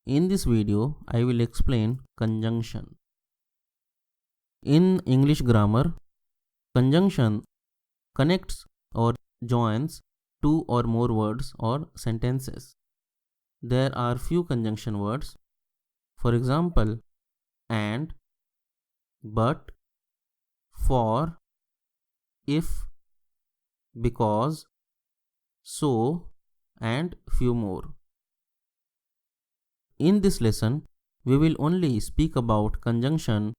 In this video, I will explain conjunction. In English grammar, conjunction connects or joins two or more words or sentences. There are few conjunction words. For example, and, but, for, if, because, so, and few more. In this lesson, we will only speak about conjunction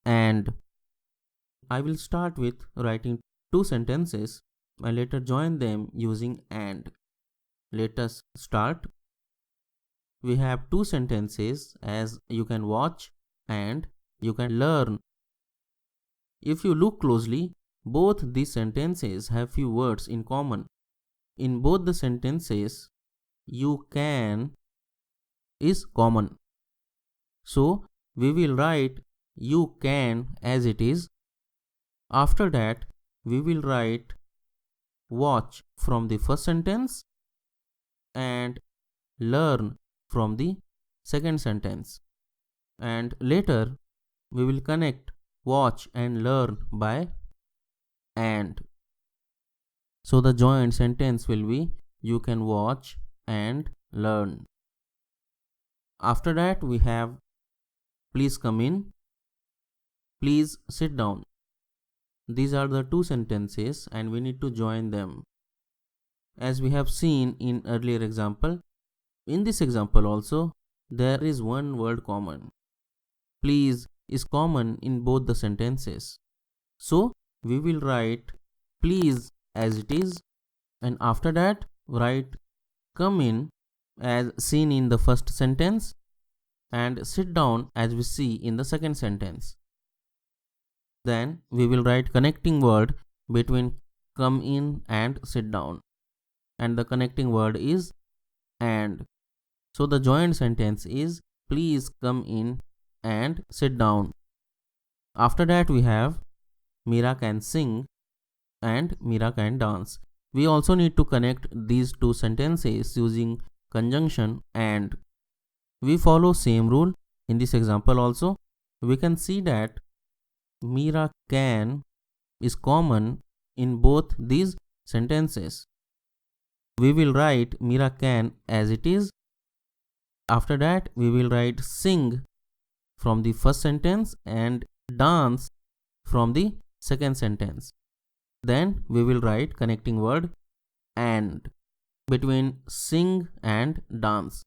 and. I will start with writing two sentences and later join them using and. Let us start. We have two sentences as you can watch and you can learn. If you look closely, both these sentences have few words in common. In both the sentences, you can is common. So, we will write you can as it is. After that, we will write watch from the first sentence and learn from the second sentence. And later, we will connect watch and learn by and. So the joint sentence will be you can watch and learn. After that, we have please come in, please sit down. These are the two sentences and we need to join them. As we have seen in earlier example, in this example also, there is one word common. Please is common in both the sentences. So, we will write please as it is and after that write come in as seen in the first sentence and sit down as we see in the second sentence. Then we will write connecting word between come in and sit down. And the connecting word is and. So the joined sentence is please come in and sit down. After that we have Mira can sing and Mira can dance. We also need to connect these two sentences using conjunction and. We follow same rule in this example also. We can see that Mira can is common in both these sentences. We will write Mira can as it is. After that, we will write sing from the first sentence and dance from the second sentence. Then we will write connecting word and between sing and dance.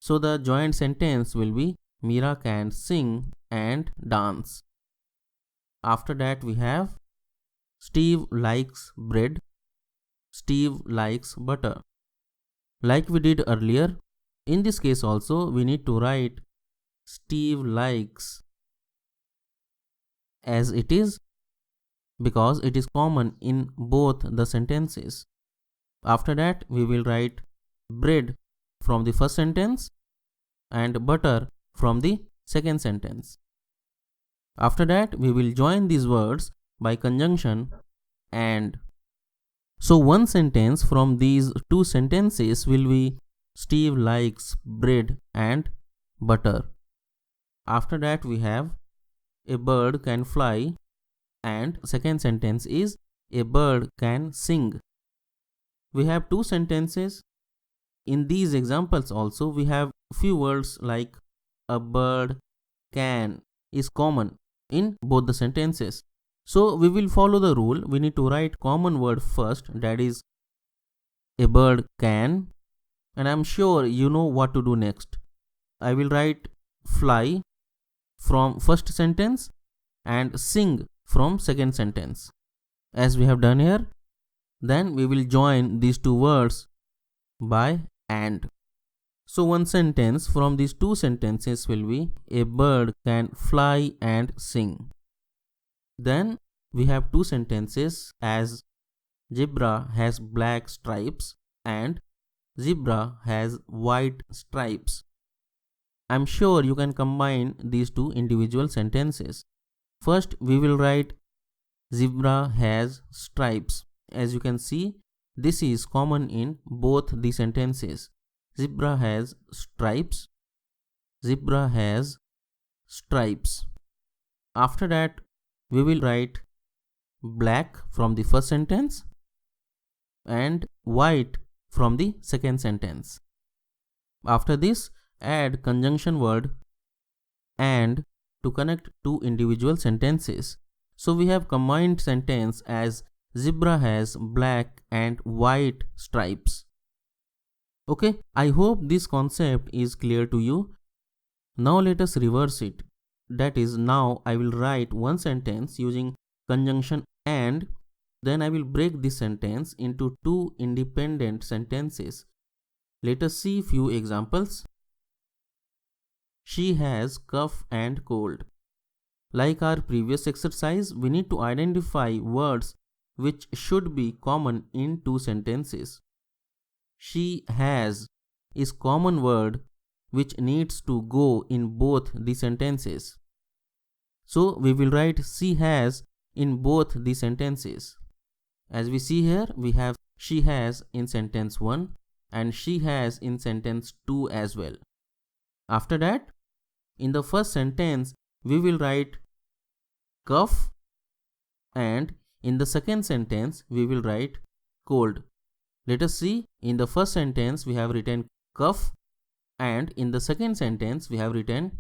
So the joint sentence will be Mira can sing and dance. After that we have Steve likes bread, Steve likes butter. Like we did earlier, in this case also we need to write Steve likes as it is because it is common in both the sentences. After that we will write bread from the first sentence and butter from the second sentence. After that, we will join these words by conjunction and. So one sentence from these two sentences will be Steve likes bread and butter. After that, we have a bird can fly and second sentence is a bird can sing. We have two sentences. In these examples also, we have few words like a bird can is common in both the sentences. So we will follow the rule. We need to write common word first, that is a bird can, and I'm sure you know what to do next. I will write fly from first sentence and sing from second sentence as we have done here. Then we will join these two words by and. So one sentence from these two sentences will be a bird can fly and sing. Then we have two sentences as zebra has black stripes and zebra has white stripes. I'm sure you can combine these two individual sentences. First we will write zebra has stripes. As you can see, this is common in both the sentences. Zebra has stripes zebra has stripes. After that, we will write black from the first sentence and white from the second sentence. After this, add conjunction word and to connect two individual sentences. So we have combined sentence as zebra has black and white stripes. Okay, I hope this concept is clear to you. Now let us reverse it. That is, now I will write one sentence using conjunction and then I will break this sentence into two independent sentences. Let us see few examples. She has cough and cold. Like our previous exercise, we need to identify words which should be common in two sentences. She has is common word which needs to go in both the sentences. So we will write she has in both the sentences. As we see here, we have she has in sentence 1 and she has in sentence 2 as well. After that, in the first sentence, we will write cough and in the second sentence, we will write cold. Let us see, in the first sentence, we have written cough and in the second sentence, we have written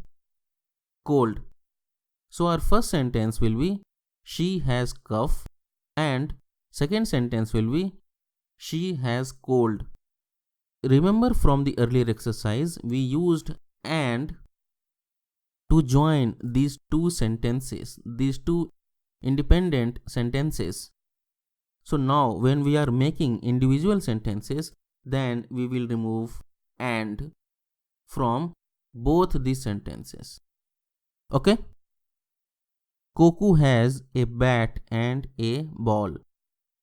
cold. So our first sentence will be she has cough and second sentence will be she has cold. Remember from the earlier exercise, we used and to join these two sentences, these two independent sentences. So now when we are making individual sentences, then we will remove and from both these sentences. Okay? Coco has a bat and a ball.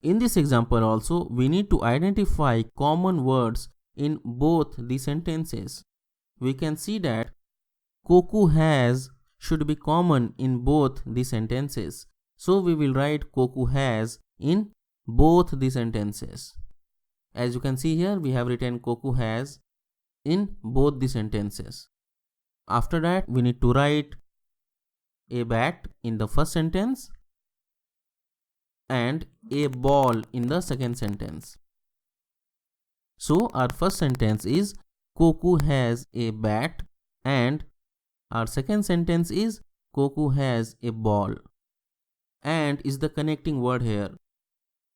In this example also, we need to identify common words in both the sentences. We can see that Coco has should be common in both the sentences. So we will write Coco has in both the sentences. As you can see here, we have written Coco has in both the sentences. After that, we need to write a bat in the first sentence and a ball in the second sentence. So our first sentence is Coco has a bat and our second sentence is Coco has a ball. And is the connecting word here.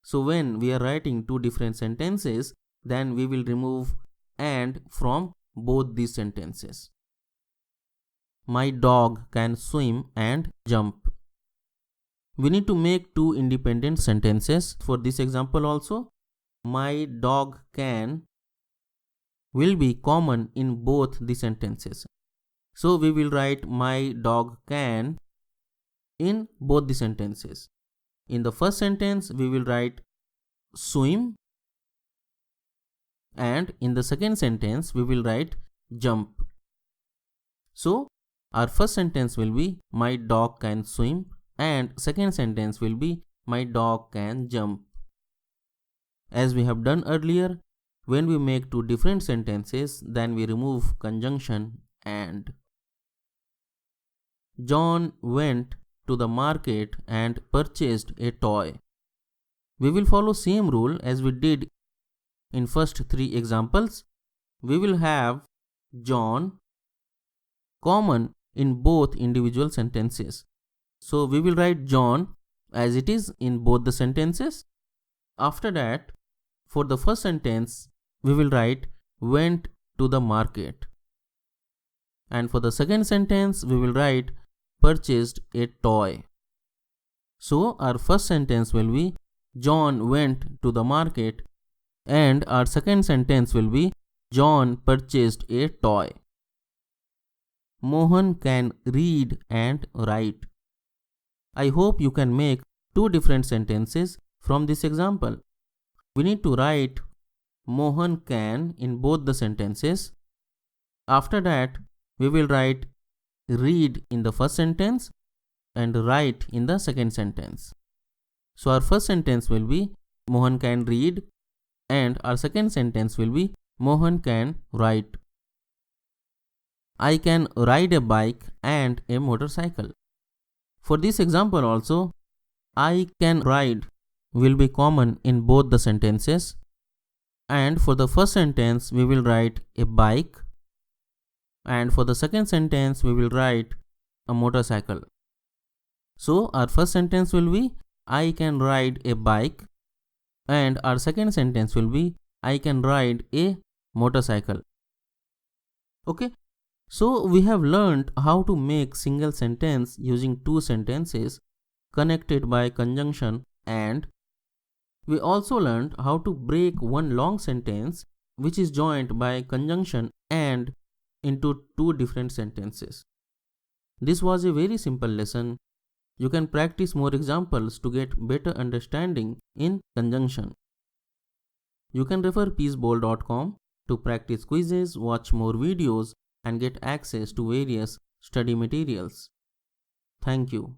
So when we are writing two different sentences, then we will remove and from both these sentences. My dog can swim and jump. We need to make two independent sentences for this example also. My dog can will be common in both the sentences. So we will write my dog can in both the sentences. In the first sentence, we will write swim and in the second sentence, we will write jump. So our first sentence will be my dog can swim and second sentence will be my dog can jump. As we have done earlier, when we make two different sentences, then we remove conjunction and. John went to the market and purchased a toy. We will follow same rule as we did in first three examples. We will have John common in both individual sentences. So we will write John as it is in both the sentences. After that, for the first sentence, we will write went to the market. And for the second sentence, we will write purchased a toy. So our first sentence will be John went to the market and our second sentence will be John purchased a toy. Mohan can read and write. I hope you can make two different sentences from this example. We need to write Mohan can in both the sentences. After that, we will write read in the first sentence and write in the second sentence. So our first sentence will be Mohan can read and our second sentence will be Mohan can write. I can ride a bike and a motorcycle. For this example also, I can ride will be common in both the sentences. And for the first sentence, we will write a bike. And for the second sentence, we will write a motorcycle. So our first sentence will be I can ride a bike. And our second sentence will be I can ride a motorcycle. Okay. So we have learned how to make single sentence using two sentences connected by conjunction and. We also learned how to break one long sentence which is joined by conjunction and into two different sentences. This was a very simple lesson. You can practice more examples to get better understanding in conjunction. You can refer peacebowl.com to practice quizzes, watch more videos, and get access to various study materials. Thank you.